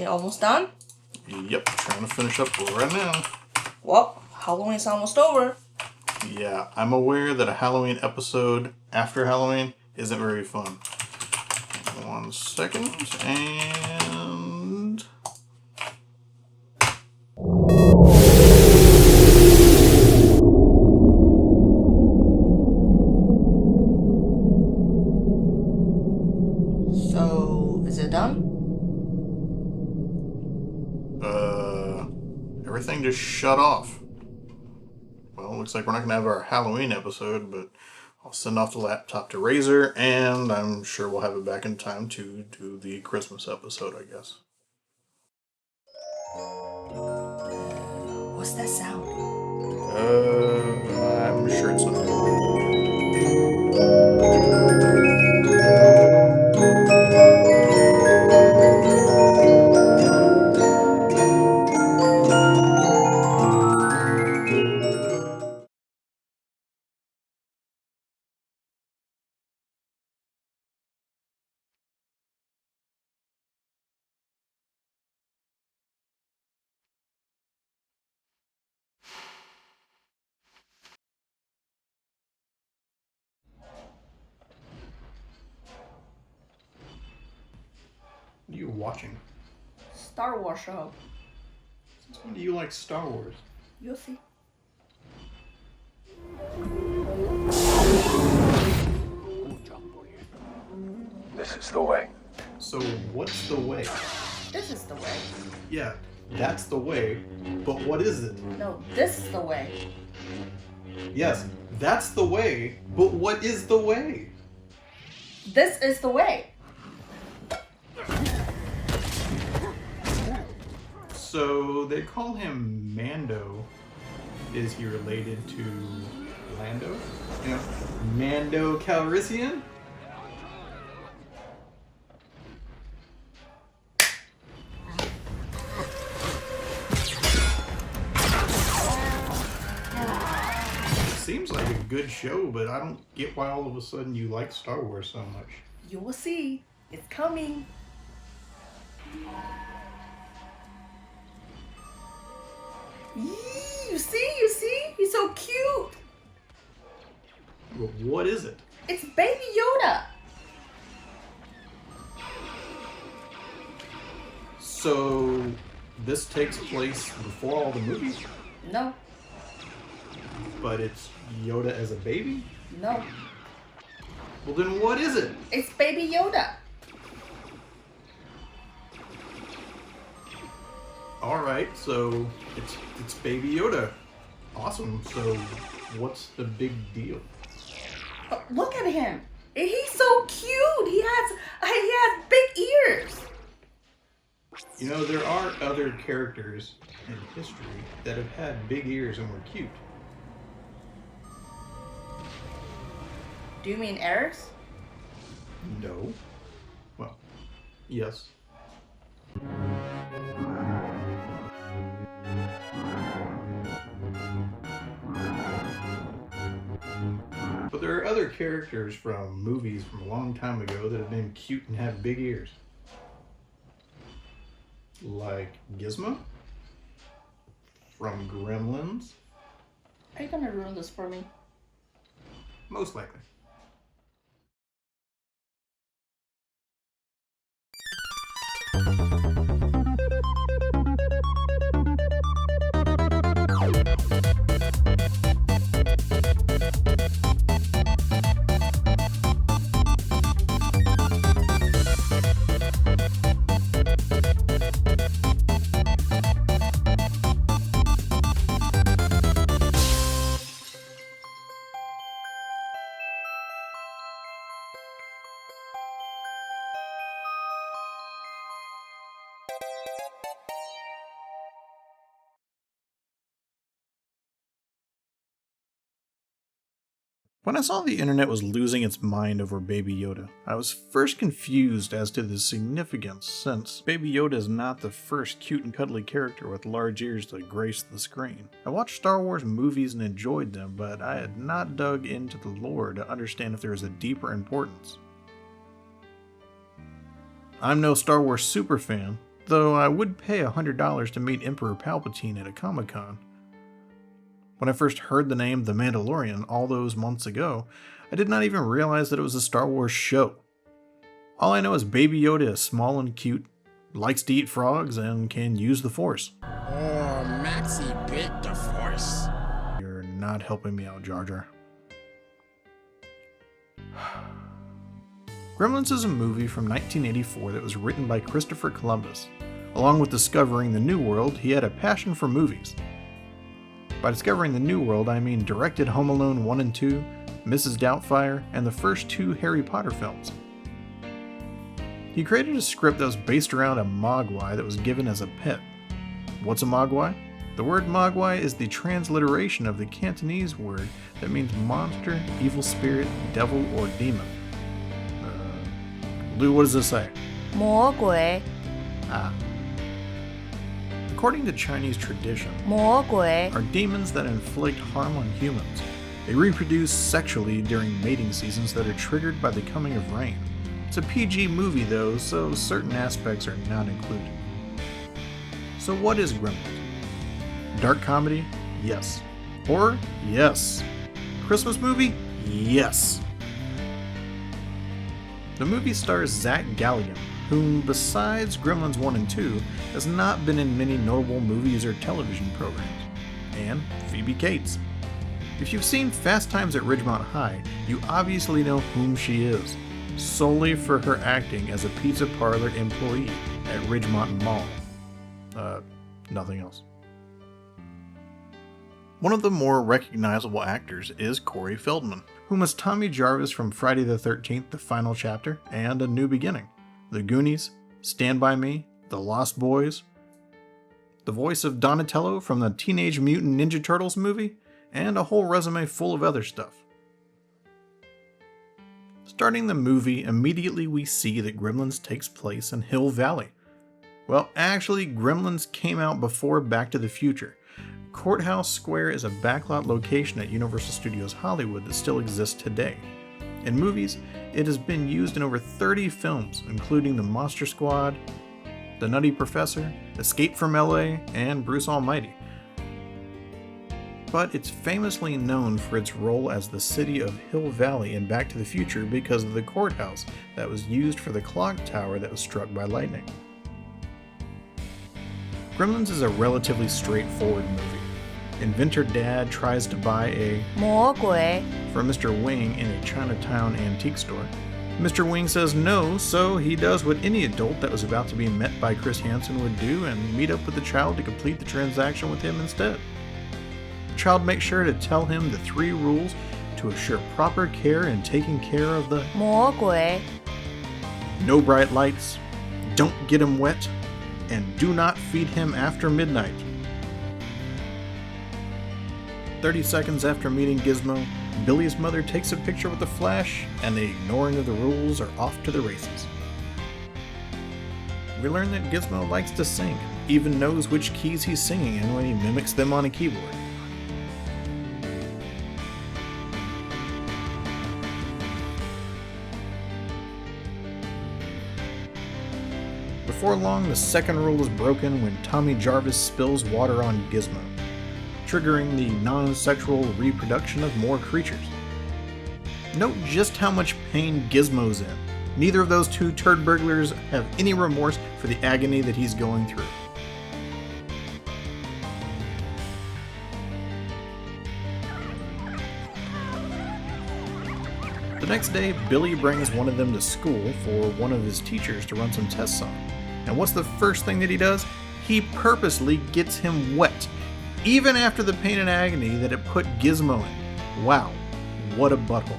you almost done? Yep, trying to finish up right now. Well, Halloween's almost over. Yeah, I'm aware that a Halloween episode after Halloween isn't very fun. 1 second, and... So, is it done? Everything just shut off. Well, looks like we're not going to have our Halloween episode, but I'll send off the laptop to Razor, and I'm sure we'll have it back in time to do the Christmas episode, I guess. What's that sound? I'm sure it's not. What are you watching? Star Wars show. Since when do you like Star Wars? You'll see. This is the way. So, what's the way? This is the way. Yeah, that's the way, but what is it? No, this is the way. Yes, that's the way, but what is the way? This is the way. So, they call him Mando. Is he related to Lando? You know, Mando Calrissian? Seems like a good show, but I don't get why all of a sudden you like Star Wars so much. You will see. It's coming. Yee, you see? He's so cute. Well, what is it? It's Baby Yoda. So, this takes place before all the movies, No, but it's Yoda as a baby? no. Well, then what is it? It's Baby Yoda. Alright, so it's Baby Yoda. Awesome. So, what's the big deal? Oh, look at him. He's so cute. He has big ears. You know, there are other characters in history that have had big ears and were cute. Do you mean Eris? No. Well, yes. But there are other characters from movies from a long time ago that have been cute and have big ears. Like Gizmo from Gremlins. Are you gonna ruin this for me? Most likely. When I saw the internet was losing its mind over Baby Yoda, I was first confused as to the significance, since Baby Yoda is not the first cute and cuddly character with large ears to grace the screen. I watched Star Wars movies and enjoyed them, but I had not dug into the lore to understand if there was a deeper importance. I'm no Star Wars superfan, though I would pay $100 to meet Emperor Palpatine at a Comic-Con. When I first heard the name The Mandalorian all those months ago, I did not even realize that it was a Star Wars show. All I know is Baby Yoda is small and cute, likes to eat frogs, and can use the Force. Oh, Maxie bit the Force. You're not helping me out, Jar Jar. Gremlins is a movie from 1984 that was written by Christopher Columbus. Along with discovering the New World, he had a passion for movies. By discovering the New World, I mean directed Home Alone 1 and 2, Mrs. Doubtfire, and the first 2 Harry Potter films. He created a script that was based around a Mogwai that was given as a pet. What's a Mogwai? The word Mogwai is the transliteration of the Cantonese word that means monster, evil spirit, devil, or demon. Lou, what does this say? 魔鬼 Ah. According to Chinese tradition, 魔鬼 are demons that inflict harm on humans. They reproduce sexually during mating seasons that are triggered by the coming of rain. It's a PG movie though, so certain aspects are not included. So what is Gremlins? Dark comedy? Yes. Horror? Yes. Christmas movie? Yes. The movie stars Zach Galligan, whom, besides Gremlins 1 and 2, has not been in many notable movies or television programs, and Phoebe Cates. If you've seen Fast Times at Ridgemont High, you obviously know whom she is, solely for her acting as a pizza parlor employee at Ridgemont Mall. Nothing else. One of the more recognizable actors is Corey Feldman, whom is Tommy Jarvis from Friday the 13th, The Final Chapter, and A New Beginning, The Goonies, Stand By Me, The Lost Boys, the voice of Donatello from the Teenage Mutant Ninja Turtles movie, and a whole resume full of other stuff. Starting the movie, immediately we see that Gremlins takes place in Hill Valley. Well, actually, Gremlins came out before Back to the Future. Courthouse Square is a backlot location at Universal Studios Hollywood that still exists today. In movies, it has been used in over 30 films, including The Monster Squad, The Nutty Professor, Escape from LA, and Bruce Almighty. But it's famously known for its role as the city of Hill Valley in Back to the Future because of the courthouse that was used for the clock tower that was struck by lightning. Gremlins is a relatively straightforward movie. Inventor Dad tries to buy a 魔鬼 from Mr. Wing in a Chinatown antique store. Mr. Wing says no, so he does what any adult that was about to be met by Chris Hansen would do and meet up with the child to complete the transaction with him instead. The child makes sure to tell him the 3 rules to assure proper care in taking care of the 魔鬼 no bright lights, don't get him wet, and do not feed him after midnight. 30 seconds after meeting Gizmo, Billy's mother takes a picture with the Flash, and the ignoring of the rules are off to the races. We learn that Gizmo likes to sing, even knows which keys he's singing in when he mimics them on a keyboard. Before long, the second rule is broken when Tommy Jarvis spills water on Gizmo, triggering the non-sexual reproduction of more creatures. Note just how much pain Gizmo's in. Neither of those 2 turd burglars have any remorse for the agony that he's going through. The next day, Billy brings one of them to school for one of his teachers to run some tests on. And what's the first thing that he does? He purposely gets him wet, even after the pain and agony that it put Gizmo in. Wow, what a butthole.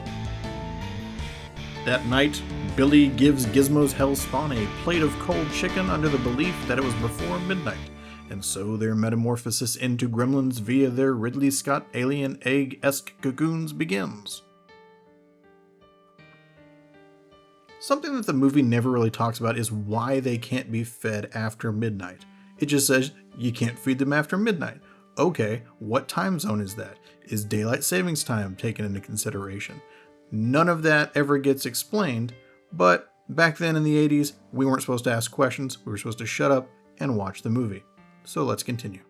That night, Billy gives Gizmo's hellspawn a plate of cold chicken under the belief that it was before midnight, and so their metamorphosis into gremlins via their Ridley Scott alien egg-esque cocoons begins. Something that the movie never really talks about is why they can't be fed after midnight. It just says, you can't feed them after midnight. Okay, what time zone is that? Is daylight savings time taken into consideration? None of that ever gets explained, but back then in the 80s, we weren't supposed to ask questions, we were supposed to shut up and watch the movie. So let's continue.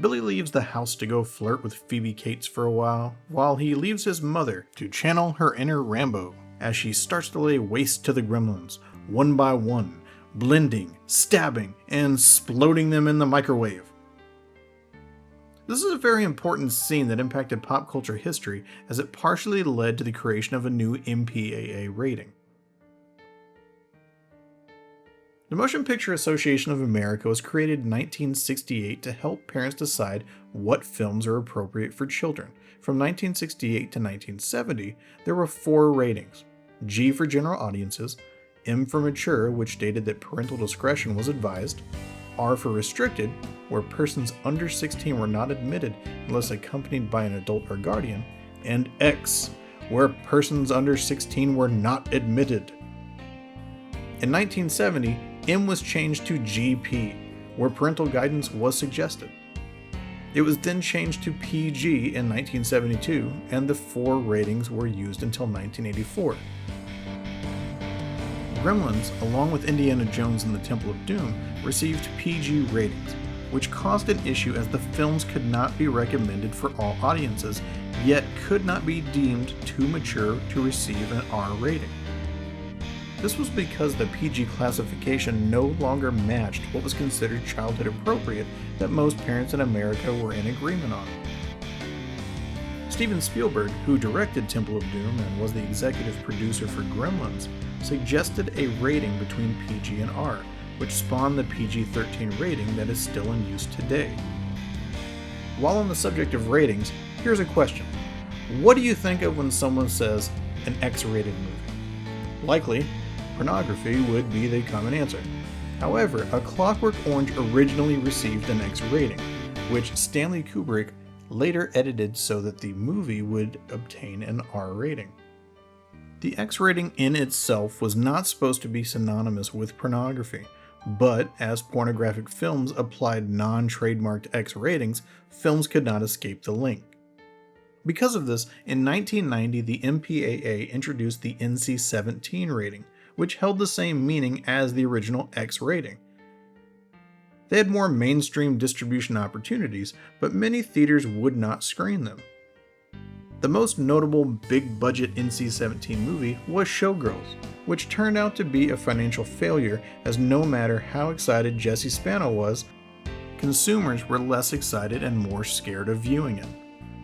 Billy leaves the house to go flirt with Phoebe Cates for a while he leaves his mother to channel her inner Rambo as she starts to lay waste to the Gremlins, one by one, blending, stabbing, and exploding them in the microwave. This is a very important scene that impacted pop culture history as it partially led to the creation of a new MPAA rating. The Motion Picture Association of America was created in 1968 to help parents decide what films are appropriate for children. From 1968 to 1970, there were 4 ratings: G for general audiences, M for mature, which stated that parental discretion was advised, R for restricted, where persons under 16 were not admitted unless accompanied by an adult or guardian, and X, where persons under 16 were not admitted. In 1970, M was changed to GP, where parental guidance was suggested. It was then changed to PG in 1972, and the 4 ratings were used until 1984. Gremlins, along with Indiana Jones and the Temple of Doom, received PG ratings, which caused an issue as the films could not be recommended for all audiences, yet could not be deemed too mature to receive an R rating. This was because the PG classification no longer matched what was considered childhood appropriate that most parents in America were in agreement on. Steven Spielberg, who directed Temple of Doom and was the executive producer for Gremlins, suggested a rating between PG and R, which spawned the PG-13 rating that is still in use today. While on the subject of ratings, here's a question. What do you think of when someone says an X-rated movie? Likely, pornography would be the common answer. However, A Clockwork Orange originally received an X rating, which Stanley Kubrick later edited so that the movie would obtain an R rating. The X rating in itself was not supposed to be synonymous with pornography, but as pornographic films applied non-trademarked X ratings, films could not escape the link. Because of this, in 1990 the MPAA introduced the NC-17 rating, which held the same meaning as the original X rating. They had more mainstream distribution opportunities, but many theaters would not screen them. The most notable big-budget NC-17 movie was Showgirls, which turned out to be a financial failure as no matter how excited Jesse Spano was, consumers were less excited and more scared of viewing it.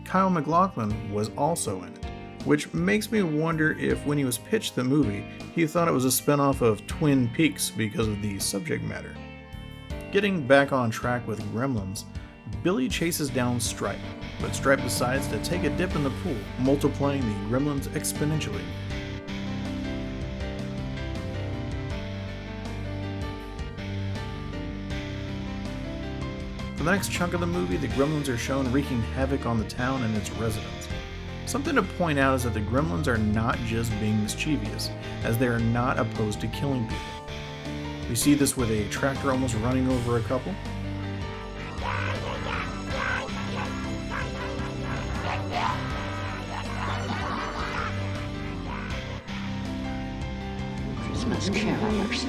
Kyle MacLachlan was also in it, which makes me wonder if when he was pitched the movie, he thought it was a spin-off of Twin Peaks because of the subject matter. Getting back on track with Gremlins, Billy chases down Stripe, but Stripe decides to take a dip in the pool, multiplying the Gremlins exponentially. For the next chunk of the movie, the Gremlins are shown wreaking havoc on the town and its residents. Something to point out is that the Gremlins are not just being mischievous, as they are not opposed to killing people. We see this with a tractor almost running over a couple. Christmas carolers.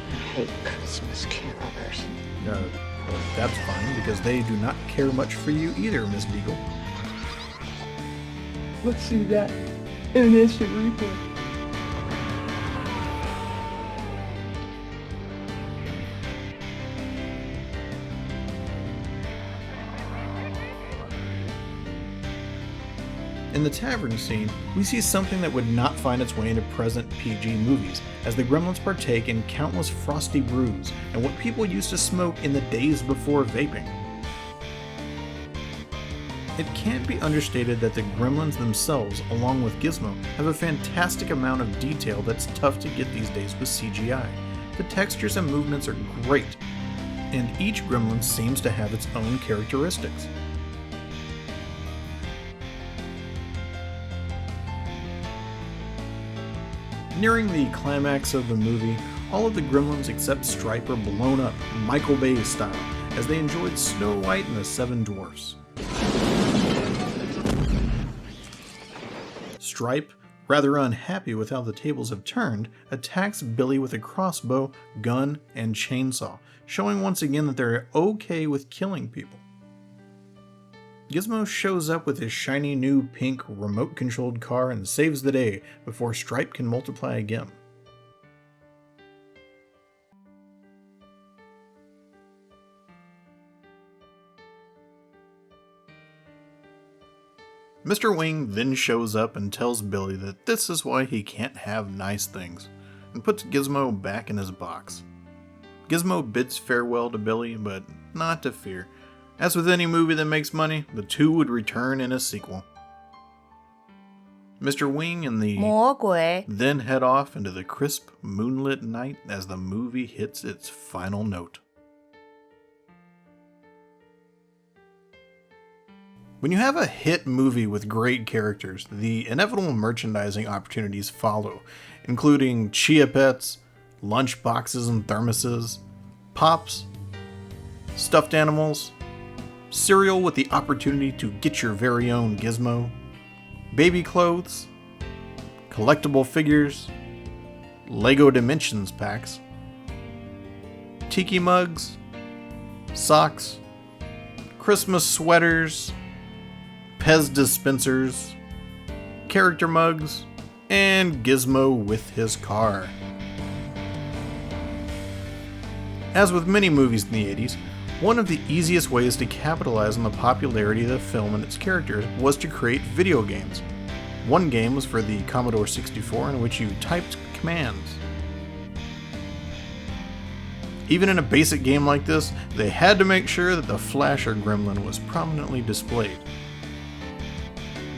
I hate Christmas carolers. That's fine, because they do not care much for you either, Miss Beagle. Let's see that in an instant replay. In the tavern scene, we see something that would not find its way into present PG movies, as the Gremlins partake in countless frosty brews and what people used to smoke in the days before vaping. It can't be understated that the Gremlins themselves, along with Gizmo, have a fantastic amount of detail that's tough to get these days with CGI. The textures and movements are great, and each Gremlin seems to have its own characteristics. Nearing the climax of the movie, all of the Gremlins except Stripe are blown up, Michael Bay style, as they enjoyed Snow White and the Seven Dwarfs. Stripe, rather unhappy with how the tables have turned, attacks Billy with a crossbow, gun, and chainsaw, showing once again that they're okay with killing people. Gizmo shows up with his shiny new pink remote-controlled car and saves the day before Stripe can multiply again. Mr. Wing then shows up and tells Billy that this is why he can't have nice things, and puts Gizmo back in his box. Gizmo bids farewell to Billy, but not to fear. As with any movie that makes money, the two would return in a sequel. Mr. Wing and the Mogwai then head off into the crisp, moonlit night as the movie hits its final note. When you have a hit movie with great characters, the inevitable merchandising opportunities follow, including Chia Pets, lunch boxes and thermoses, pops, stuffed animals, cereal with the opportunity to get your very own Gizmo, baby clothes, collectible figures, Lego Dimensions packs, tiki mugs, socks, Christmas sweaters, Pez dispensers, character mugs, and Gizmo with his car. As with many movies in the 80s, one of the easiest ways to capitalize on the popularity of the film and its characters was to create video games. One game was for the Commodore 64 in which you typed commands. Even in a basic game like this, they had to make sure that the flasher gremlin was prominently displayed.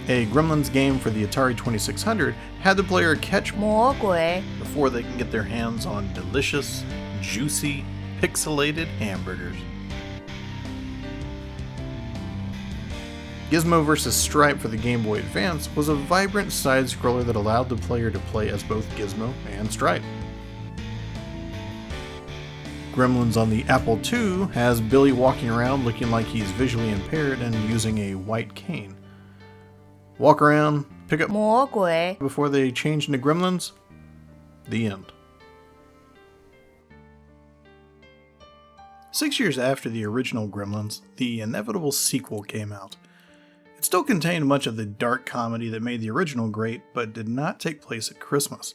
A Gremlins game for the Atari 2600 had the player catch Mogwai before they can get their hands on delicious, juicy, pixelated hamburgers. Gizmo vs. Stripe for the Game Boy Advance was a vibrant side-scroller that allowed the player to play as both Gizmo and Stripe. Gremlins on the Apple II has Billy walking around looking like he's visually impaired and using a white cane. Walk around, pick up Mogwai before they change into Gremlins. The end. 6 years after the original Gremlins, the inevitable sequel came out. It still contained much of the dark comedy that made the original great, but did not take place at Christmas.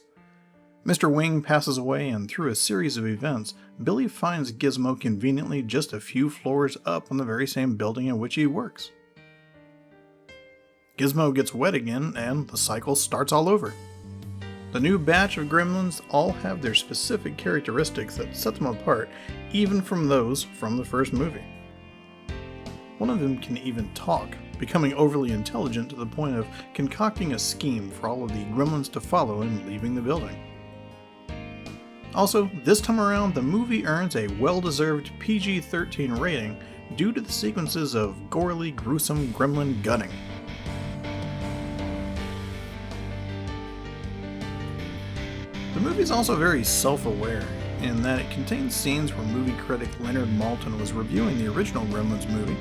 Mr. Wing passes away, and through a series of events, Billy finds Gizmo conveniently just a few floors up on the very same building in which he works. Gizmo gets wet again, and the cycle starts all over. The new batch of Gremlins all have their specific characteristics that set them apart, even from those from the first movie. One of them can even talk, becoming overly intelligent to the point of concocting a scheme for all of the Gremlins to follow in leaving the building. Also, this time around, the movie earns a well-deserved PG-13 rating due to the sequences of gorily, gruesome gremlin gunning. The movie is also very self-aware, in that it contains scenes where movie critic Leonard Maltin was reviewing the original Gremlins movie,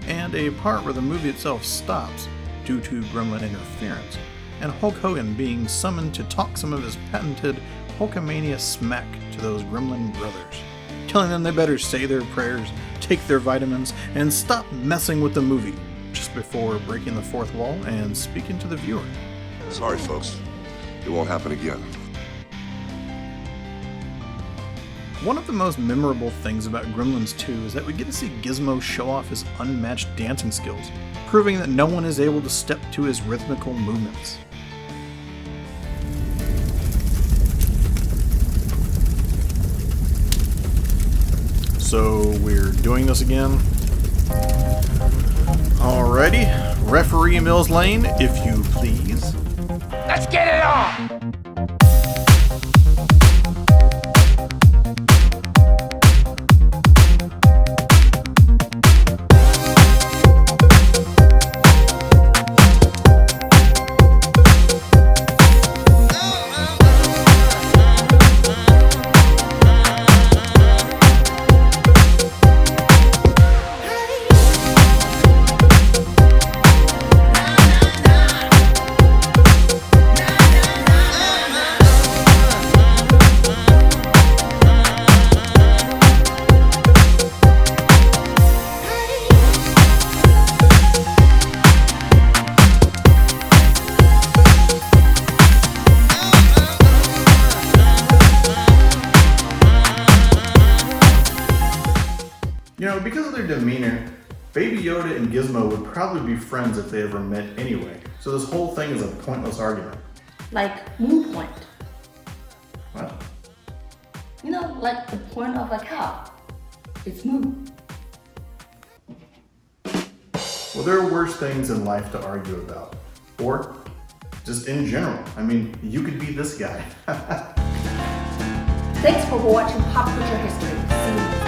and a part where the movie itself stops due to gremlin interference, and Hulk Hogan being summoned to talk some of his patented Hulkamania smack to those gremlin brothers, telling them they better say their prayers, take their vitamins, and stop messing with the movie, just before breaking the fourth wall and speaking to the viewer. Sorry, folks. It won't happen again. One of the most memorable things about Gremlins 2 is that we get to see Gizmo show off his unmatched dancing skills, proving that no one is able to step to his rhythmical movements. So we're doing this again? Alrighty, referee Mills Lane, if you please. Let's get it on! Yoda and Gizmo would probably be friends if they ever met anyway, so this whole thing is a pointless argument. Like moon point. What? You know, like the point of a cow. It's moon. Well, there are worse things in life to argue about. Or just in general. I mean, you could be this guy. Thanks for watching Pop Culture History. See you.